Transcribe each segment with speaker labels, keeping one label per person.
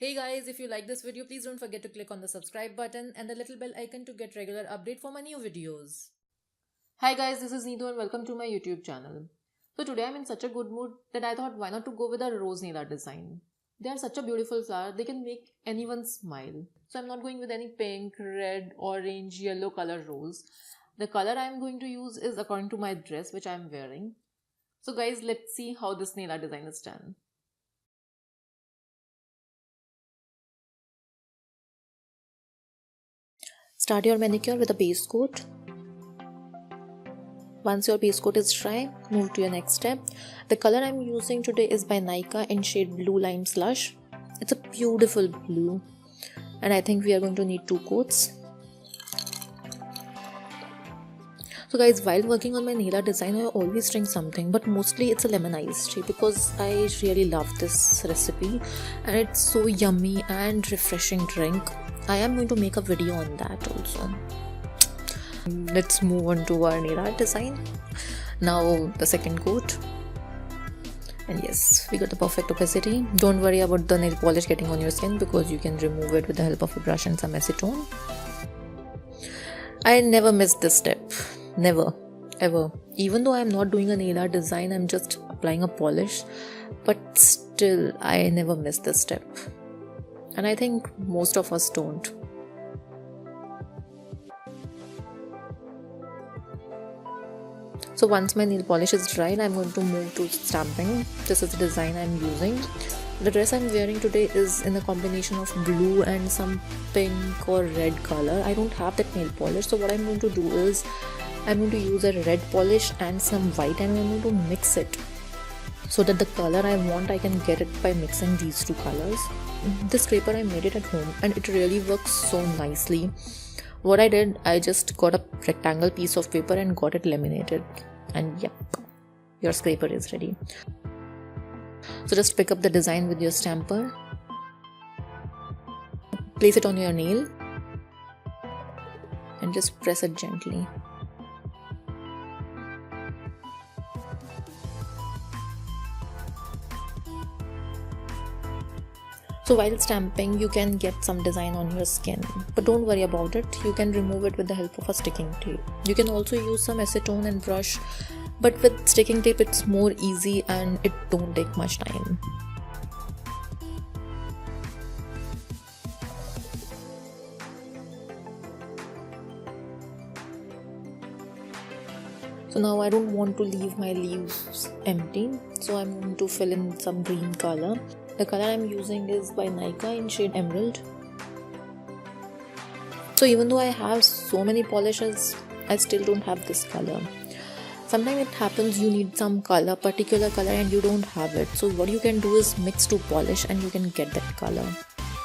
Speaker 1: Hey guys, if you like this video, please don't forget to click on the subscribe button and the little bell icon to get regular update for my new videos. Hi guys, this is Neetu and welcome to my YouTube channel. So today I'm in such a good mood that I thought why not to go with a rose nail art design. They are such a beautiful flower, they can make anyone smile. So I'm not going with any pink, red, orange, yellow color rose. The color I'm going to use is according to my dress which I'm wearing. So guys, let's see how this nail art design is done. Start your manicure with a base coat. Once your base coat is dry, move to your next step. The color I'm using today is by Nykaa in shade Blue Lime Slush. It's a beautiful blue and I think we are going to need 2 coats. So guys, while working on my nail art design, I always drink something, but mostly it's a lemon iced tea because I really love this recipe and it's so yummy and refreshing drink. I am going to make a video on that also. Let's move on to our nail art design. Now the second coat. And yes, we got the perfect opacity. Don't worry about the nail polish getting on your skin because you can remove it with the help of a brush and some acetone. I never miss this step. Never. Ever. Even though I'm not doing a nail art design, I'm just applying a polish. But still, I never miss this step. And I think most of us don't. So once my nail polish is dried, I'm going to move to stamping. This is the design I'm using. The dress I'm wearing today is in a combination of blue and some pink or red color. I don't have that nail polish, so what I'm going to do is I'm going to use a red polish and some white and I'm going to mix it so that the color I want, I can get it by mixing these 2 colors. This scraper I made it at home and it really works so nicely. What I did, I just got a rectangle piece of paper and got it laminated, and yep, your scraper is ready. So just pick up the design with your stamper, place it on your nail and just press it gently. So while stamping, you can get some design on your skin, but don't worry about it. You can remove it with the help of a sticking tape. You can also use some acetone and brush, but with sticking tape it's more easy and it don't take much time. So now I don't want to leave my leaves empty, so I'm going to fill in some green color. The color I'm using is by Nykaa in shade Emerald. So even though I have so many polishes, I still don't have this color. Sometimes it happens you need some color, particular color, and you don't have it. So what you can do is mix 2 polish and you can get that color.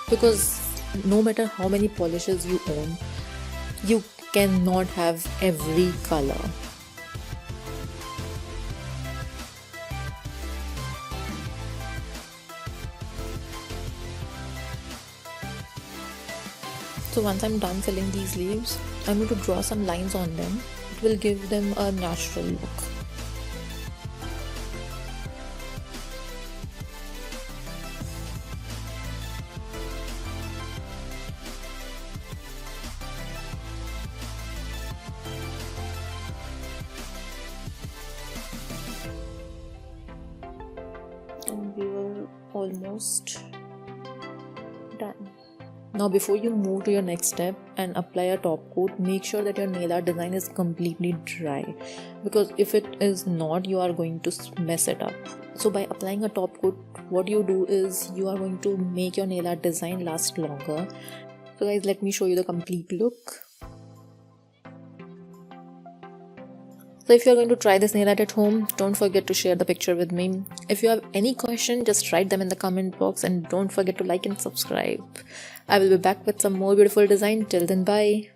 Speaker 1: Because no matter how many polishes you own, you cannot have every color. So once I'm done filling these leaves, I'm going to draw some lines on them. It will give them a natural look. And we were almost done. Now before you move to your next step and apply a top coat, make sure that your nail art design is completely dry, because if it is not, you are going to mess it up. So by applying a top coat, what you do is you are going to make your nail art design last longer. So guys, let me show you the complete look. So if you are going to try this nail art at home, don't forget to share the picture with me. If you have any question, just write them in the comment box and don't forget to like and subscribe. I will be back with some more beautiful design. Till then, bye.